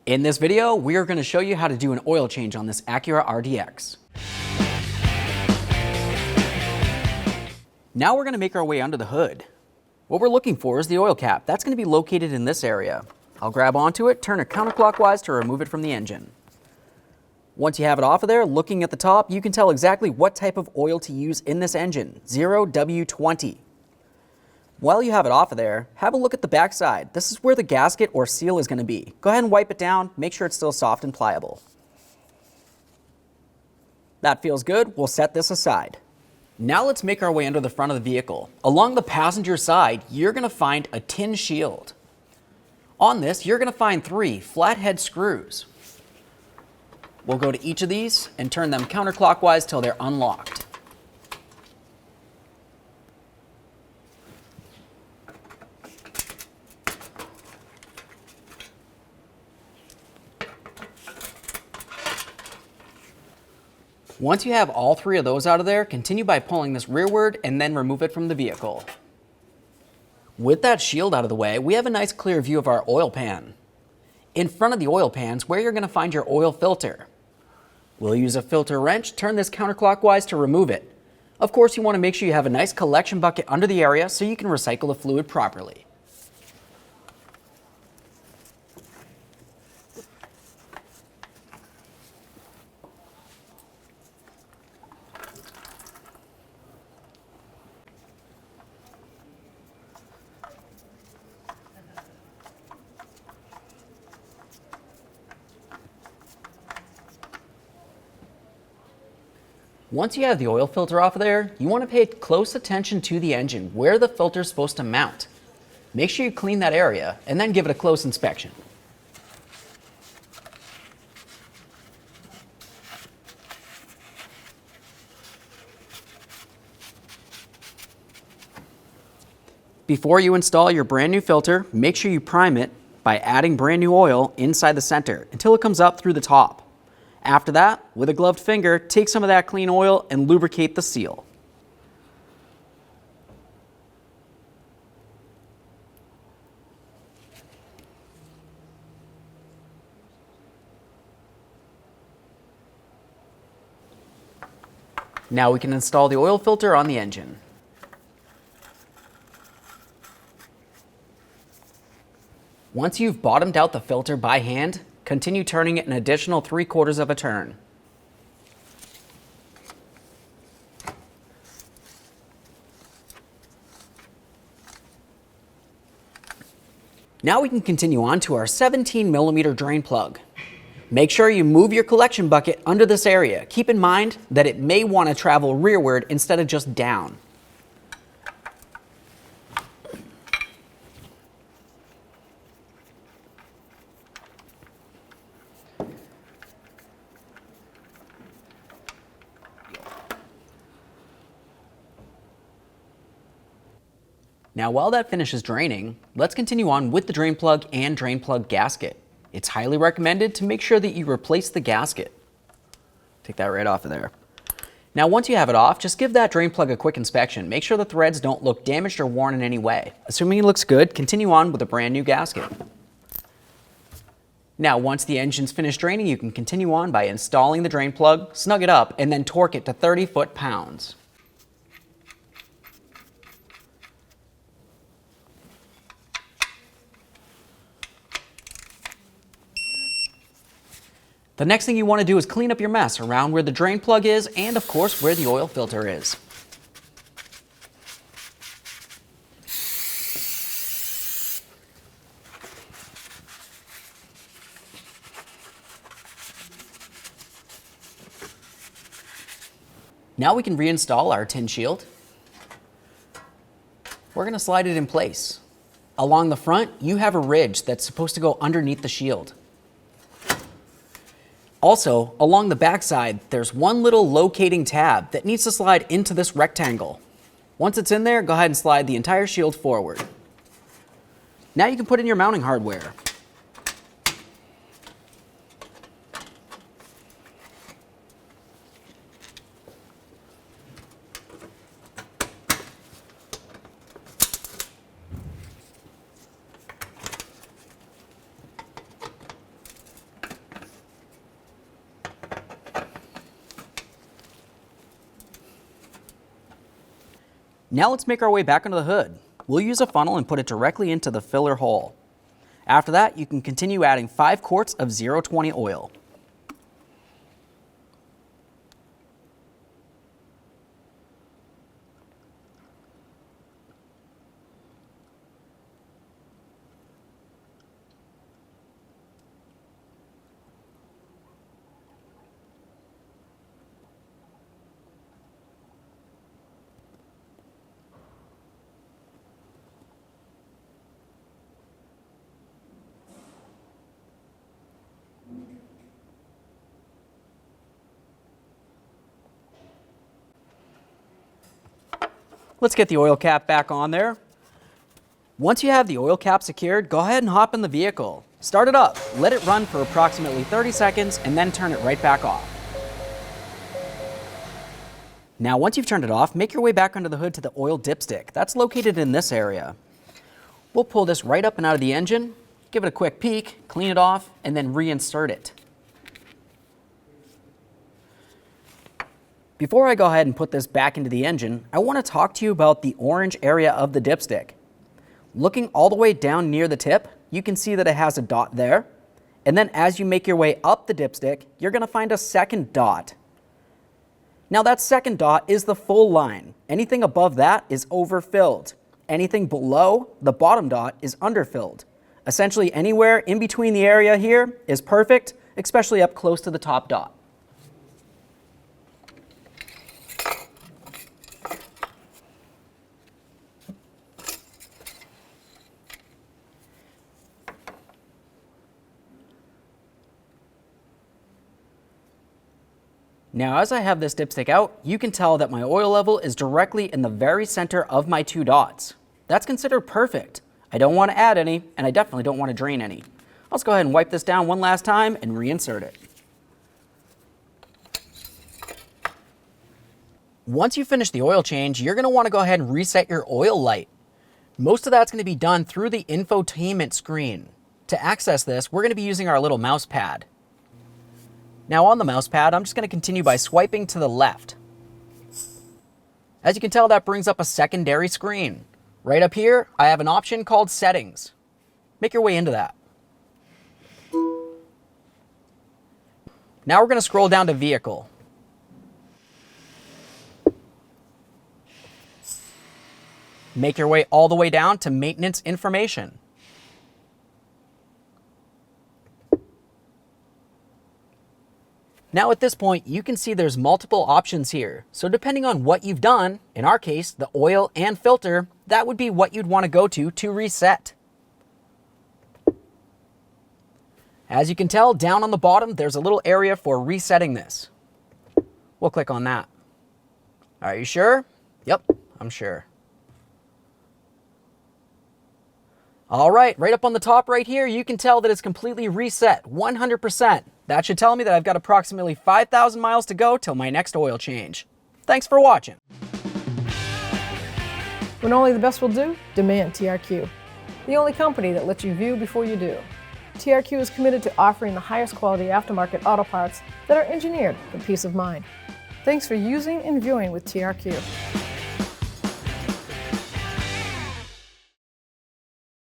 In this video, we are going to show you how to do an oil change on this Acura RDX. Now we're going to make our way under the hood. What we're looking for is the oil cap. That's going to be located in this area. I'll grab onto it, turn it counterclockwise to remove it from the engine. Once you have it off of there, looking at the top, you can tell exactly what type of oil to use in this engine, 0W20. While you have it off of there, have a look at the back side. This is where the gasket or seal is going to be. Go ahead and wipe it down, make sure it's still soft and pliable. That feels good, we'll set this aside. Now let's make our way under the front of the vehicle. Along the passenger side, you're going to find a tin shield. On this, you're going to find 3 flathead screws. We'll go to each of these and turn them counterclockwise till they're unlocked. Once you have all 3 of those out of there, continue by pulling this rearward and then remove it from the vehicle. With that shield out of the way, we have a nice clear view of our oil pan. In front of the oil pan is where you're going to find your oil filter. We'll use a filter wrench, turn this counterclockwise to remove it. Of course, you want to make sure you have a nice collection bucket under the area so you can recycle the fluid properly. Once you have the oil filter off of there, you want to pay close attention to the engine, where the filter is supposed to mount. Make sure you clean that area and then give it a close inspection. Before you install your brand new filter, make sure you prime it by adding brand new oil inside the center until it comes up through the top. After that, with a gloved finger, take some of that clean oil and lubricate the seal. Now we can install the oil filter on the engine. Once you've bottomed out the filter by hand, continue turning it an additional 3/4 of a turn. Now we can continue on to our 17mm drain plug. Make sure you move your collection bucket under this area. Keep in mind that it may want to travel rearward instead of just down. Now while that finishes draining, let's continue on with the drain plug and drain plug gasket. It's highly recommended to make sure that you replace the gasket. Take that right off of there. Now once you have it off, just give that drain plug a quick inspection. Make sure the threads don't look damaged or worn in any way. Assuming it looks good, continue on with a brand new gasket. Now once the engine's finished draining, you can continue on by installing the drain plug, snug it up, and then torque it to 30 foot-pounds. The next thing you want to do is clean up your mess around where the drain plug is and, of course, where the oil filter is. Now we can reinstall our tin shield. We're going to slide it in place. Along the front, you have a ridge that's supposed to go underneath the shield. Also, along the backside, there's one little locating tab that needs to slide into this rectangle. Once it's in there, go ahead and slide the entire shield forward. Now you can put in your mounting hardware. Now let's make our way back into the hood. We'll use a funnel and put it directly into the filler hole. After that, you can continue adding 5 quarts of 020 oil. Let's get the oil cap back on there. Once you have the oil cap secured, go ahead and hop in the vehicle. Start it up, let it run for approximately 30 seconds, and then turn it right back off. Now, once you've turned it off, make your way back under the hood to the oil dipstick. That's located in this area. We'll pull this right up and out of the engine, give it a quick peek, clean it off, and then reinsert it. Before I go ahead and put this back into the engine, I want to talk to you about the orange area of the dipstick. Looking all the way down near the tip, you can see that it has a dot there. And then as you make your way up the dipstick, you're going to find a second dot. Now that second dot is the full line. Anything above that is overfilled. Anything below the bottom dot is underfilled. Essentially anywhere in between the area here is perfect, especially up close to the top dot. Now, as I have this dipstick out, you can tell that my oil level is directly in the very center of my 2 dots. That's considered perfect. I don't want to add any, and I definitely don't want to drain any. Let's go ahead and wipe this down one last time and reinsert it. Once you finish the oil change, you're going to want to go ahead and reset your oil light. Most of that's going to be done through the infotainment screen. To access this, we're going to be using our little mouse pad. Now on the mouse pad, I'm just going to continue by swiping to the left. As you can tell, that brings up a secondary screen. Right up here, I have an option called Settings. Make your way into that. Now we're going to scroll down to Vehicle. Make your way all the way down to Maintenance Information. Now at this point, you can see there's multiple options here. So depending on what you've done, in our case, the oil and filter, that would be what you'd want to go to reset. As you can tell, down on the bottom, there's a little area for resetting this. We'll click on that. Are you sure? Yep, I'm sure. All right up on the top right here, you can tell that it's completely reset, 100%. That should tell me that I've got approximately 5,000 miles to go till my next oil change. Thanks for watching. When only the best will do, demand TRQ. The only company that lets you view before you do. TRQ is committed to offering the highest quality aftermarket auto parts that are engineered for peace of mind. Thanks for using and viewing with TRQ.